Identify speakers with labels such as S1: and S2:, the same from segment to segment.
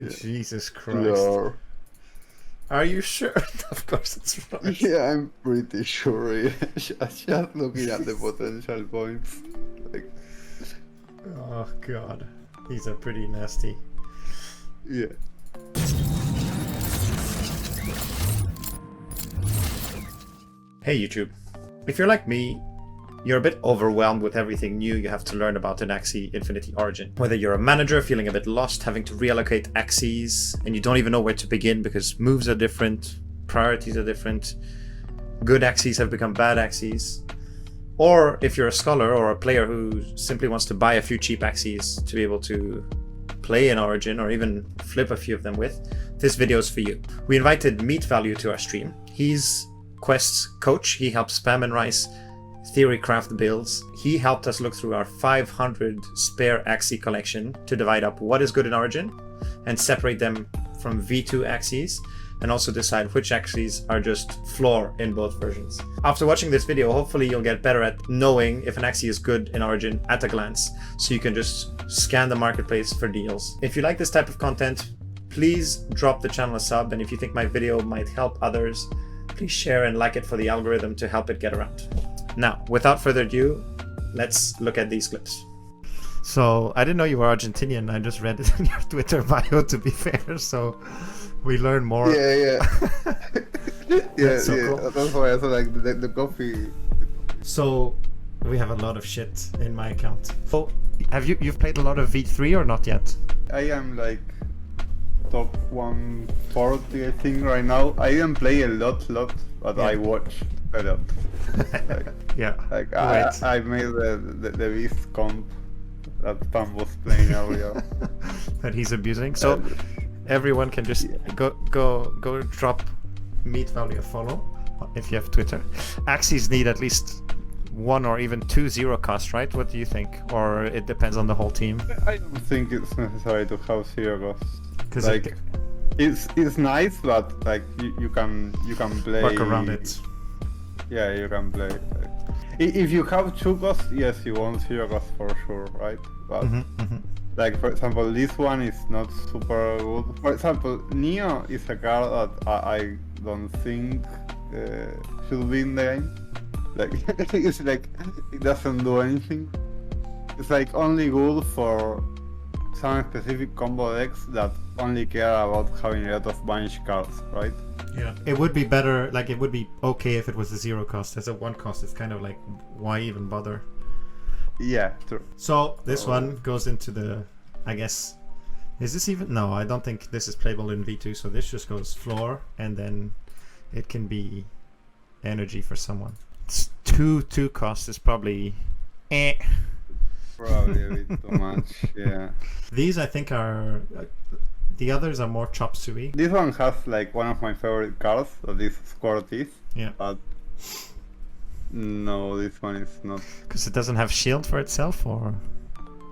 S1: Yeah.
S2: Jesus Christ.
S1: Lore.
S2: Are you sure? Of course it's right.
S1: Yeah, I'm pretty sure. Yeah. Just looking at the potential points. Like,
S2: Oh god. These are pretty nasty.
S1: yeah.
S2: Hey YouTube. If you're like me, you're a bit overwhelmed with everything new you have to learn about an Axie Infinity Origin. Whether you're a manager feeling a bit lost, having to reallocate Axies, and you don't even know where to begin because moves are different, priorities are different, good Axies have become bad Axies. Or if you're a scholar or a player who simply wants to buy a few cheap Axies to be able to play an Origin or even flip a few of them with, this video is for you. We invited Meatvalue to our stream. He's Quest's coach. He helps spam and rice theorycraft builds. He helped us look through our 500 spare Axie collection to divide up what is good in Origin and separate them from V2 Axies, and also decide which Axies are just floor in both versions. After watching this video, hopefully you'll get better at knowing if an Axie is good in Origin at a glance, so you can just scan the marketplace for deals. If you like this type of content, please drop the channel a sub, and if you think my video might help others, please share and like it for the algorithm to help it get around. Now, without further ado, let's look at these clips. So, I didn't know you were Argentinian. I just read it in your Twitter bio, to be fair, so we learn more.
S1: Yeah. Yeah,
S2: so
S1: yeah.
S2: cool.
S1: That's why I thought like the coffee.
S2: So, we have a lot of shit in my account. So, you've played a lot of V3 or not yet?
S1: I am like top 140 I think right now. I didn't play a lot, but
S2: Yeah.
S1: I watch a lot. Like,
S2: Yeah.
S1: like
S2: Right.
S1: I made the Beast comp that Pam was playing earlier.
S2: That he's abusing. So, everyone can just go drop Meatvalue a follow if you have Twitter. Axies need at least 1 or even 2 zero cost, right? What do you think? Or it depends on the whole team?
S1: I don't think it's necessary to have zero costs.
S2: Because
S1: Like it's nice, but like you can play.
S2: work around it.
S1: Yeah, you can play. Like, if you have 2 costs, yes, you want 0 costs for sure, right? But like for example, this one is not super good. For example, Neo is a card that I don't think should be in the game. Like it's like it doesn't do anything. It's like only good for some specific combo decks that only care about having a lot of banish cards, right?
S2: Yeah. It would be better, like it would be okay if it was a 0 cost. As a 1 cost, it's kind of like, why even bother?
S1: Yeah, true.
S2: So this one goes into the, I guess, is this even? No, I don't think this is playable in V2. So this just goes floor, and then it can be energy for someone. It's 2 cost is probably
S1: Probably a bit too much, yeah.
S2: These I think are, the others are more chop suey.
S1: This one has like one of my favorite cards, that is Square Teeth.
S2: Yeah.
S1: But no, this one is not.
S2: Because it doesn't have shield for itself, or?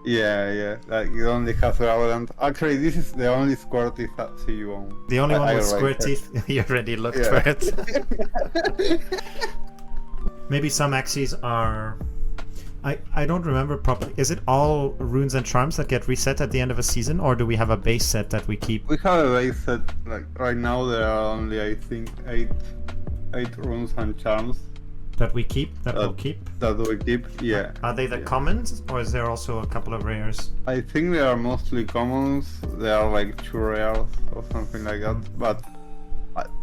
S1: Yeah, like it only has Relevant. Actually, this is the only Square Teeth that you own.
S2: The only one
S1: I
S2: with square
S1: already
S2: teeth. You already looked
S1: Yeah.
S2: for it. Maybe some Axies are... I don't remember properly. Is it all runes and charms that get reset at the end of a season, or do we have a base set that we keep?
S1: We have a base set, like right now there are only I think 8 runes and charms
S2: That we keep? That we'll keep?
S1: that we keep, yeah.
S2: Are they the
S1: Yeah.
S2: commons, or is there also a couple of rares?
S1: I think they are mostly commons, they are like 2 rares or something like that, but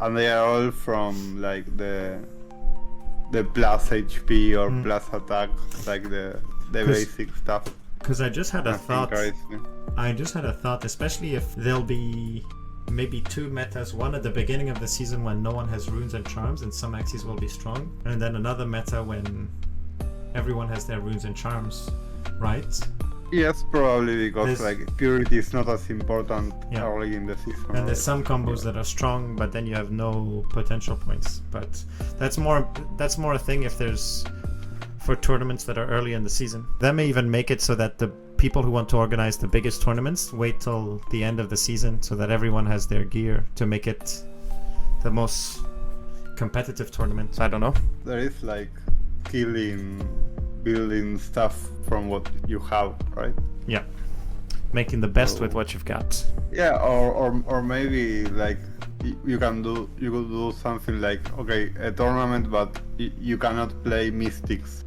S1: and they are all from like the plus HP or plus attack, like the basic stuff.
S2: Because I just had a
S1: Nothing
S2: thought.
S1: crazy.
S2: I just had a thought, especially if there'll be maybe 2 metas, one at the beginning of the season when no one has runes and charms and some Axies will be strong, and then another meta when everyone has their runes and charms, right?
S1: Yes, probably because
S2: This-
S1: like purity is not as important
S2: Yeah.
S1: early in the season.
S2: And there's
S1: right?
S2: some combos that are strong, but then you have no potential points. But that's more a thing if there's for tournaments that are early in the season. That may even make it so that the people who want to organize the biggest tournaments wait till the end of the season so that everyone has their gear to make it the most competitive tournament. I don't know.
S1: There is like building stuff from what you have, right?
S2: Yeah. making the best with what you've got.
S1: Yeah, or maybe like you could do something like, okay, a tournament, but you cannot play mystics,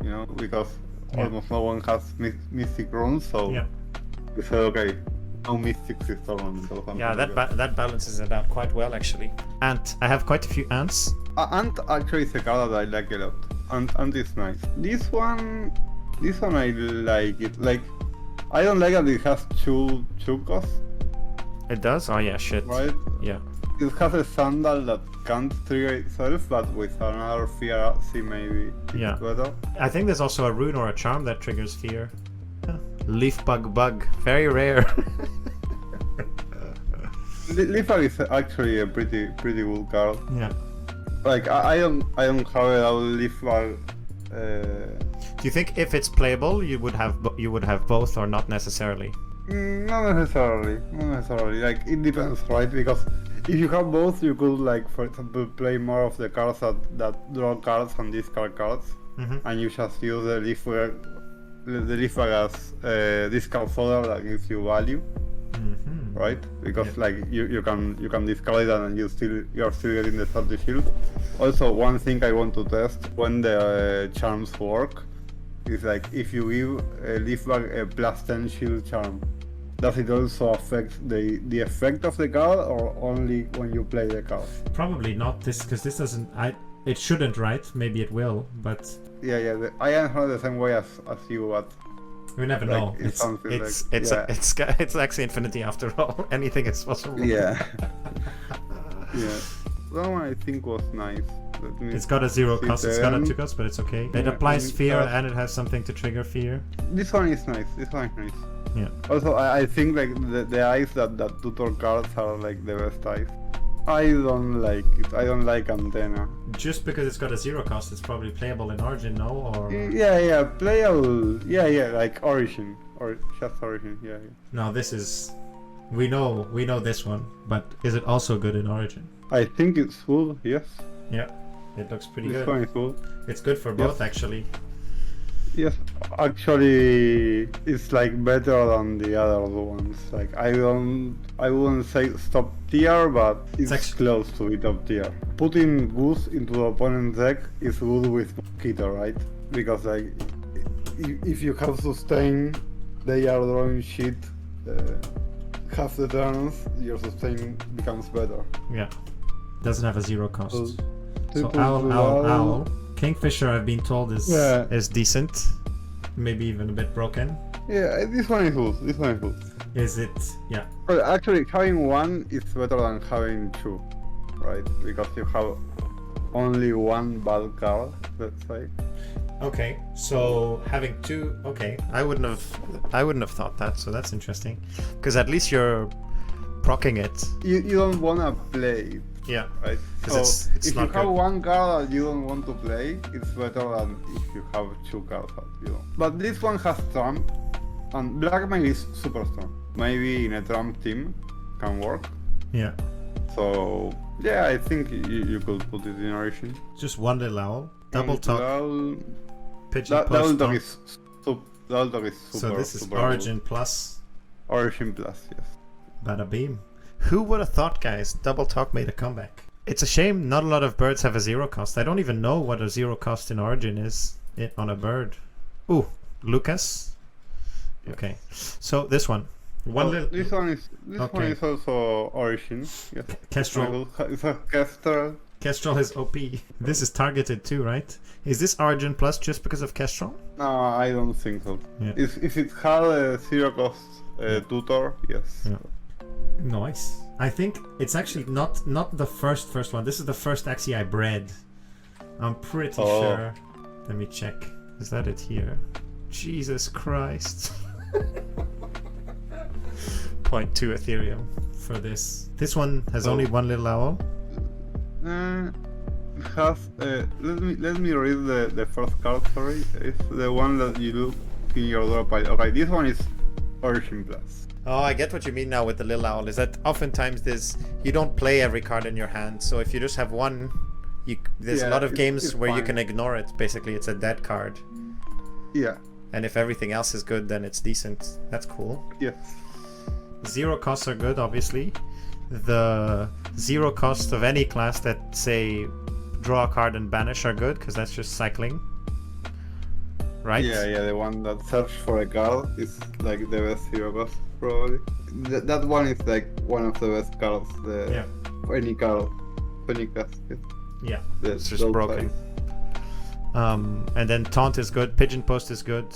S1: you know, because almost no one has mystic runes, so you say, okay, no mystics this tournament or something.
S2: Yeah, that balances it out quite well actually. Ant, I have quite a few ants.
S1: Ant actually is a card that I like a lot. Ant is nice. This one I like it. Like, I don't like that it has two costs.
S2: It does? Oh yeah, shit.
S1: Right?
S2: Yeah.
S1: It has a sandal that can't trigger itself, but with another fear Axie maybe it's better.
S2: I think there's also a rune or a charm that triggers fear. Yeah. Leaf bug, very rare.
S1: Leaf bug is actually a pretty good card.
S2: Yeah.
S1: Like I don't have a leaf bug.
S2: Do you think if it's playable, you would have both, or not necessarily?
S1: Not necessarily. Like, it depends, right? Because if you have both, you could, like, for example, play more of the cards that draw cards and discard cards, and you just use the leaf bag as discard fodder that gives you value, right? Because like you can discard it and you're still getting the 30 shield. Also, one thing I want to test when the charms work is like if you give a leaf bag a +10 shield charm, does it also affect the effect of the card, or only when you play the card?
S2: Probably not this, because this doesn't. It shouldn't, right? Maybe it will, but
S1: yeah. I am not the same way as you, but
S2: we never
S1: like,
S2: know. It's Axie Infinity after all. Anything is possible.
S1: Yeah. That one I think was nice.
S2: It's got a 0 cost, it's got a 2 cost, but it's okay. It applies fear and it has something to trigger fear.
S1: This one is nice.
S2: Yeah.
S1: Also, I think like the eyes that tutor cards are like the best eyes. I don't like it. I don't like Antenna.
S2: Just because it's got a 0 cost, it's probably playable in Origin, no? Or
S1: yeah, playable. Yeah, like Origin or just Origin. Yeah.
S2: No, this is. We know this one, but is it also good in Origin?
S1: I think it's full. Yes.
S2: Yeah, it looks pretty good.
S1: This one is full.
S2: It's good for both, actually.
S1: Yes, actually, it's like better than the other ones. Like I wouldn't say top tier, but it's actually close to be top tier. Putting Goose into the opponent's deck is good with Mosquito, right? Because like, if you have sustain, they are drawing shit. Half the turns, your sustain becomes better.
S2: Yeah, doesn't have a 0 cost. So owl. Kingfisher, I've been told, is decent, maybe even a bit broken.
S1: Yeah, this one is good.
S2: Is it? Yeah.
S1: Well, actually, having one is better than having two, right? Because you have only one bad card, let's say.
S2: Okay, so having two. Okay, I wouldn't have thought that. So that's interesting, because at least you're proccing it.
S1: You don't wanna play.
S2: Yeah,
S1: right.
S2: So it's
S1: if
S2: not
S1: you have
S2: good.
S1: one card that you don't want to play, it's better than if you have two cards that you don't. But this one has Trump, and Blackmail is super strong. Maybe in a Trump team can work.
S2: Yeah.
S1: So yeah, I think you could put it in Origin.
S2: Just one little owl. Double top. Pigeon
S1: Double
S2: post.
S1: dog is super.
S2: So this is
S1: super
S2: Origin
S1: good.
S2: plus.
S1: Origin plus, yes.
S2: Bada beam. Who would have thought, guys? Double talk made a comeback. It's a shame not a lot of birds have a 0 cost. I don't even know what a 0 cost in Origin is on a bird. Ooh, Lucas. Okay, so this one.
S1: This one is also Origin. Yes.
S2: Kestrel.
S1: It's a Kestrel.
S2: Kestrel is OP. This is targeted too, right? Is this Origin plus just because of Kestrel?
S1: No, I don't think so.
S2: Yeah.
S1: If it had a 0 cost tutor, yes.
S2: Yeah. Nice. I think it's actually not the first one. This is the first Axie I bred. I'm pretty sure. Let me check. Is that it here? Jesus Christ. 0.2 Ethereum for this. This one has only one little owl.
S1: Let me read the first card. Sorry, it's the one that you look in your draw pile. Okay, this one is Origin plus.
S2: Oh, I get what you mean now with the little owl. Is that oftentimes you don't play every card in your hand, so if you just have one, there's a lot of games where you can ignore it. Basically, it's a dead card.
S1: Yeah.
S2: And if everything else is good, then it's decent. That's cool.
S1: Yes.
S2: Zero costs are good, obviously. The zero cost of any class that, say, draw a card and banish are good, because that's just cycling. Right?
S1: Yeah, the one that search for a card is like the best zero cost, probably. That one is like one of the best cards. Any card, any class.
S2: Yeah, it's just broken. And then Taunt is good, Pigeon Post is good.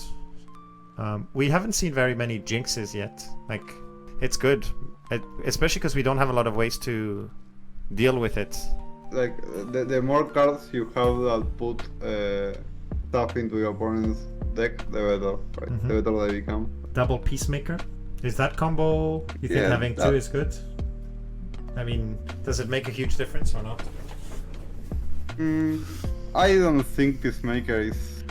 S2: We haven't seen very many Jinxes yet. Like, it's good. Especially because we don't have a lot of ways to deal with it.
S1: Like, the more cards you have that put stuff into your opponent's deck, the better, right? Mm-hmm. The better they become.
S2: Double Peacemaker? Is that combo, you think having two is good? I mean, does it make a huge difference or not?
S1: I don't think Peacemaker is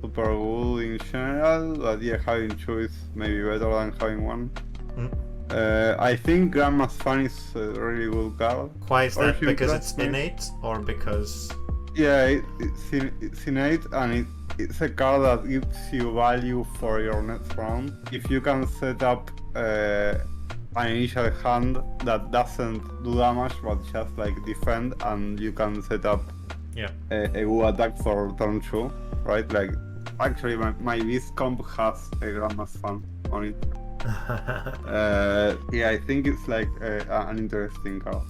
S1: super good in general, but yeah, having two is maybe better than having one. I think Grandma's Fun is a really good card.
S2: Why is that? Because it's innate, or because...
S1: Yeah, it's innate, and it's a card that gives you value for your next round. If you can set up an initial hand that doesn't do damage, but just like defend, and you can set up a good attack for turn 2, right? Like, actually my Beast comp has a Grandma's Fun on it. Yeah, I think it's like an interesting card.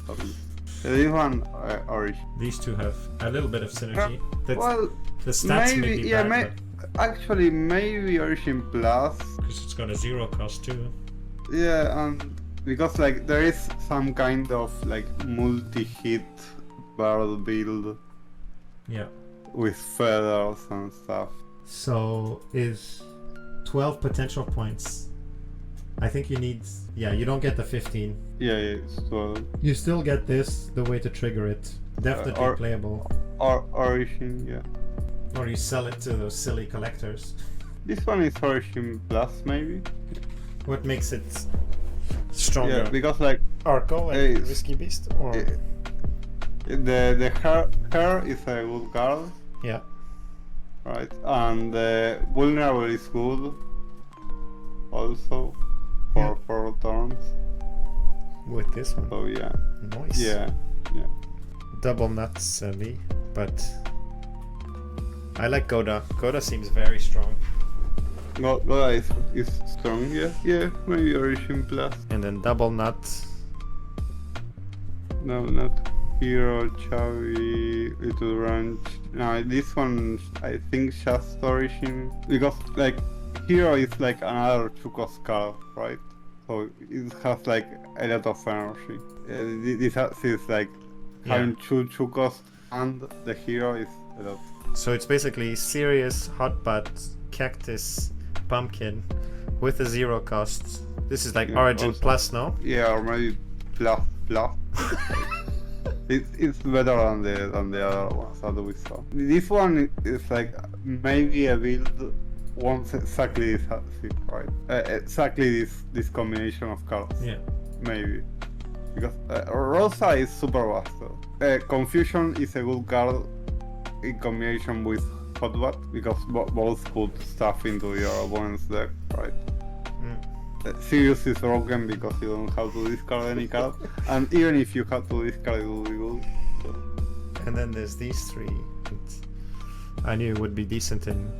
S1: This one, Origin.
S2: These two have a little bit of synergy.
S1: Well,
S2: the stats
S1: maybe,
S2: may be bad,
S1: actually maybe Origin Plus.
S2: Because it's got a zero cost too.
S1: Yeah, and because like there is some kind of like multi-hit barrel build.
S2: Yeah.
S1: With feathers and stuff.
S2: So is 12 potential points. I think you need... Yeah, you don't get the 15.
S1: Yeah, it's 12.
S2: You still get this, the way to trigger it. Definitely playable.
S1: Or Origin, yeah.
S2: Or you sell it to those silly collectors.
S1: This one is Origin Plus, maybe?
S2: What makes it stronger?
S1: Yeah, because like...
S2: Arco and Risky Beast? Or...
S1: The hair is a good card.
S2: Yeah.
S1: Right, and Vulnerable is good. Also. For 4 turns.
S2: With this one?
S1: So yeah.
S2: Nice.
S1: Yeah.
S2: Double nuts, sadly, but I like Goda. Goda seems very strong.
S1: Goda is strong, yeah. Maybe Origin Plus.
S2: And then double nut.
S1: No, not Hero, Chavi, Little Ranch. No, this one I think just Origin, because like Hero is like another 2-cost card, right? So it has like a lot of energy. This is like having 2 cost, and the Hero is a lot.
S2: So it's basically Sirius, Hotbutt, Cactus, Pumpkin with a 0 cost. This is like Origin also, Plus, no?
S1: Yeah, or maybe Plus. It's better than the other ones that we saw. This one is like maybe a build wants exactly this, right? Exactly this combination of cards.
S2: Yeah.
S1: Maybe. Because Rosa is super vaster. Confusion is a good card in combination with Hotbutt, because both put stuff into your opponent's deck, right? Sirius is broken because you don't have to discard any card, and even if you have to discard, it will be good. So.
S2: And then there's these 3. I knew it would be decent in...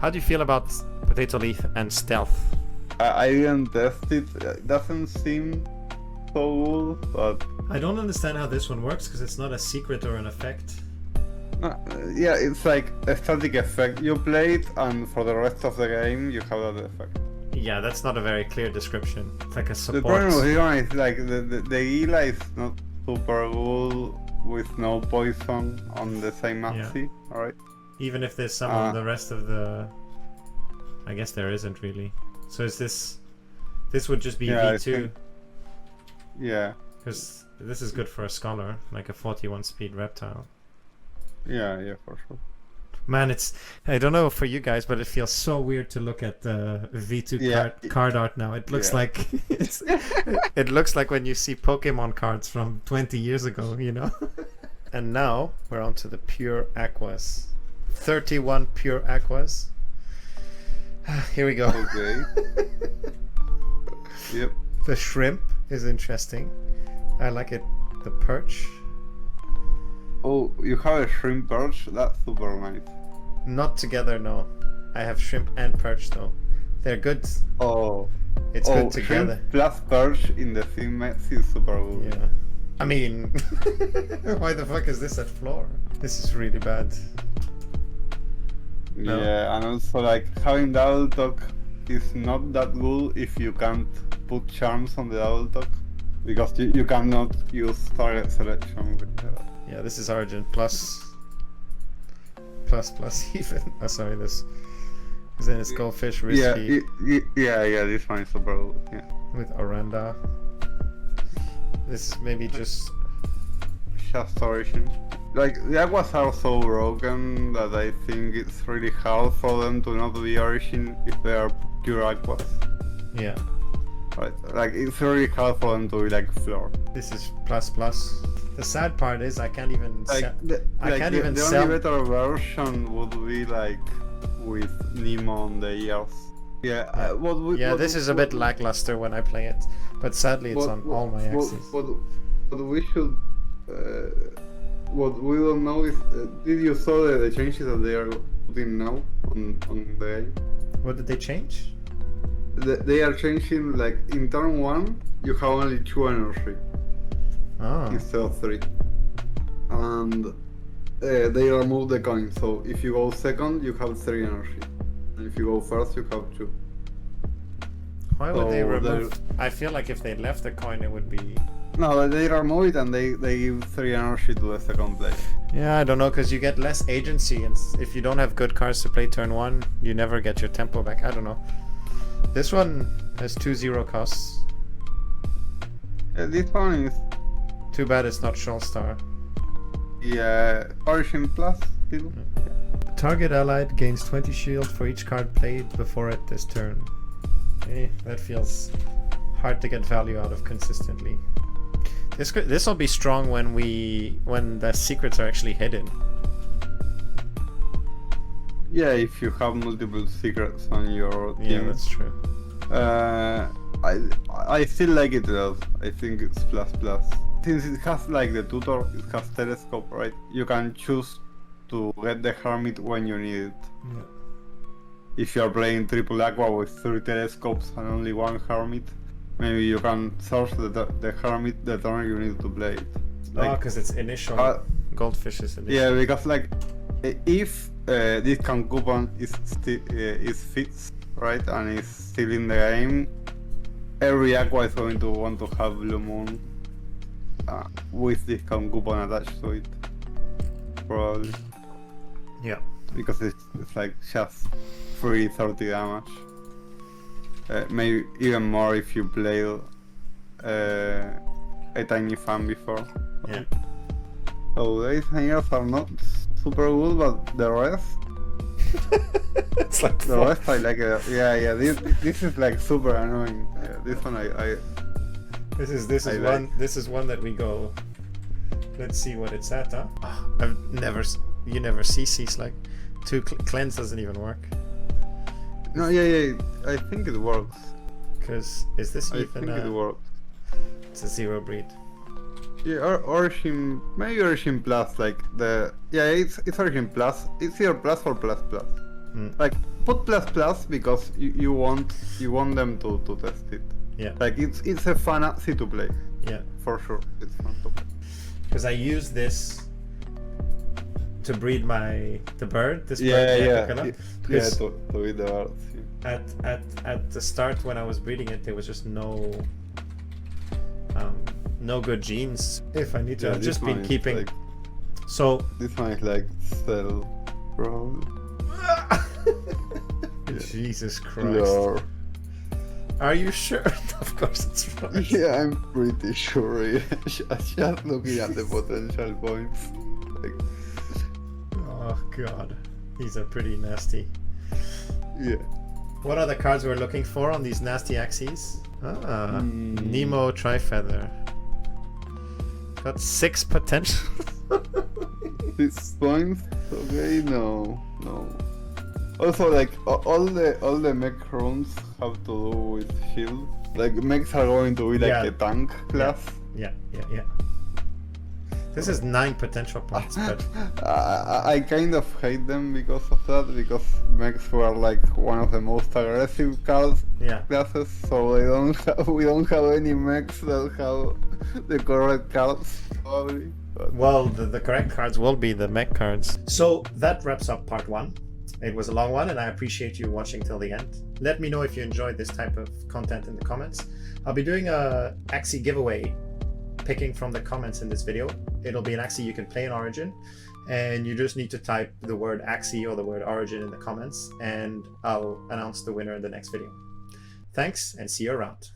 S2: How do you feel about Potato Leaf and Stealth?
S1: I didn't test it. It doesn't seem so good, but...
S2: I don't understand how this one works, because it's not a secret or an effect.
S1: Yeah, it's like a static effect. You play it, and for the rest of the game, you have that effect.
S2: Yeah, that's not a very clear description. It's like a support.
S1: The problem with this one is like the Gila is not super good with no poison on the same Axie, alright?
S2: Even if there's some on the rest of the... I guess there isn't really. So is this... This would just be V2.
S1: Yeah.
S2: Because this is good for a Scholar, like a 41 speed reptile.
S1: Yeah, for sure.
S2: Man, it's... I don't know for you guys, but it feels so weird to look at the V2 card art now. It looks like... it looks like when you see Pokemon cards from 20 years ago, you know? And now, we're on to the Pure Aquas. 31 Pure Aquas. Here we go.
S1: Okay. Yep.
S2: The shrimp is interesting. I like it. The perch.
S1: Oh, you have a shrimp perch? That's super nice.
S2: Not together, no. I have shrimp and perch though. They're good.
S1: Oh.
S2: It's good together.
S1: Shrimp plus perch in the same mix is super good.
S2: Yeah. I mean, why the fuck is this at floor? This is really bad. No?
S1: Yeah, and also like having double talk is not that good if you can't put charms on the double talk, because you cannot use target selection with that.
S2: Yeah, this is Origin plus even. Oh, sorry, this. Because then it's goldfish risky.
S1: Yeah, this one is super good. Yeah.
S2: With Oranda. This is maybe just
S1: Origin. Like, the aquas are so broken that I think it's really hard for them to not be Origin if they are pure aquas.
S2: yeah.
S1: Right, like it's really hard for them to be like floor.
S2: This is plus. The sad part is I can't even
S1: Like,
S2: sell.
S1: the
S2: sell.
S1: only better version would be like with Nemo on the ears. Yeah,
S2: This is a bit lackluster when I play it, but sadly it's on all my axes.
S1: What we should, what we don't know is, did you saw the changes that they are putting now on the game?
S2: What did they change?
S1: They are changing, like in turn 1 you have only 2 energy
S2: Oh.
S1: instead of 3, and they remove the coin. So if you go second, you have 3 energy, and if you go first, you have 2.
S2: Why would they
S1: So
S2: remove? I feel like if they left the coin, it would be.
S1: No, they remove it and they give 3 energy to the second player.
S2: Yeah, I don't know, because you get less agency, and if you don't have good cards to play turn 1, you never get your tempo back. I don't know. This one has 2-0 costs.
S1: This one is,
S2: Too bad it's not Shoal Star.
S1: yeah, Origin Plus still.
S2: Target allied gains 20 shield for each card played before it this turn. That feels hard to get value out of consistently. This will be strong when the secrets are actually hidden.
S1: Yeah, if you have multiple secrets on your team.
S2: Yeah, that's true.
S1: I still like it though. I think it's plus. Since it has like the tutor, it has telescope, right? You can choose to get the hermit when you need it.
S2: Yeah.
S1: If you are playing triple aqua with 3 telescopes and only 1 hermit, maybe you can search the hermit the turn you need to play it. Like,
S2: because it's initial. Goldfish is initial.
S1: yeah, because like if this can coupon is fixed, right, and is still in the game, every aqua is going to want to have Blue Moon with this coupon attached to it, probably.
S2: Yeah.
S1: Because it's like just free 30 damage. Maybe even more if you played a tiny fan before.
S2: Yeah.
S1: So these hangers are not super good, but the rest,
S2: It's like
S1: the rest I like it. Yeah. This is like super annoying. Yeah, this one I
S2: This is one that we go. Let's see what it's at, huh? You never see C's like 2 cleanse doesn't even work.
S1: No, yeah. I think it works.
S2: Cause is this
S1: I
S2: even?
S1: think it works.
S2: It's a 0 breed.
S1: Yeah, Origin, maybe Origin Plus, like it's Origin Plus. It's either Plus or Plus. Like put Plus because you want them to test it.
S2: Yeah.
S1: Like it's a fun Axie to play.
S2: Yeah.
S1: For sure, it's fun to play.
S2: Because I use this to breed the bird. This
S1: Yeah,
S2: bird,
S1: yeah.
S2: Because
S1: To read the birds. Yeah.
S2: at the start when I was breeding it, there was just no good genes. If I need to,
S1: Yeah,
S2: I've
S1: this
S2: just been
S1: one is
S2: keeping.
S1: like-
S2: So
S1: This one is like cell, bro.
S2: Jesus Christ.
S1: Lore.
S2: Are you sure? Of course it's right.
S1: Yeah, I'm pretty sure. Yeah. Just looking at the potential points. Like,
S2: Oh god, these are pretty nasty.
S1: yeah.
S2: What are the cards we're looking for on these nasty Axies? Nemo Trifeather. Got 6 potential.
S1: 6 points? Okay, no. Also, like all the mech runes have to do with shield. Like mechs are going to be like
S2: Yeah.
S1: a tank class.
S2: Yeah. This is 9 potential points, but
S1: I kind of hate them because of that, because mechs were like one of the most aggressive classes, so we don't have any mechs that have the correct cards, probably. But...
S2: Well, the correct cards will be the mech cards. So that wraps up part 1. It was a long one, and I appreciate you watching till the end. Let me know if you enjoyed this type of content in the comments. I'll be doing a Axie giveaway, picking from the comments in this video. It'll be an Axie you can play in Origin, and you just need to type the word Axie or the word Origin in the comments, and I'll announce the winner in the next video. Thanks, and see you around.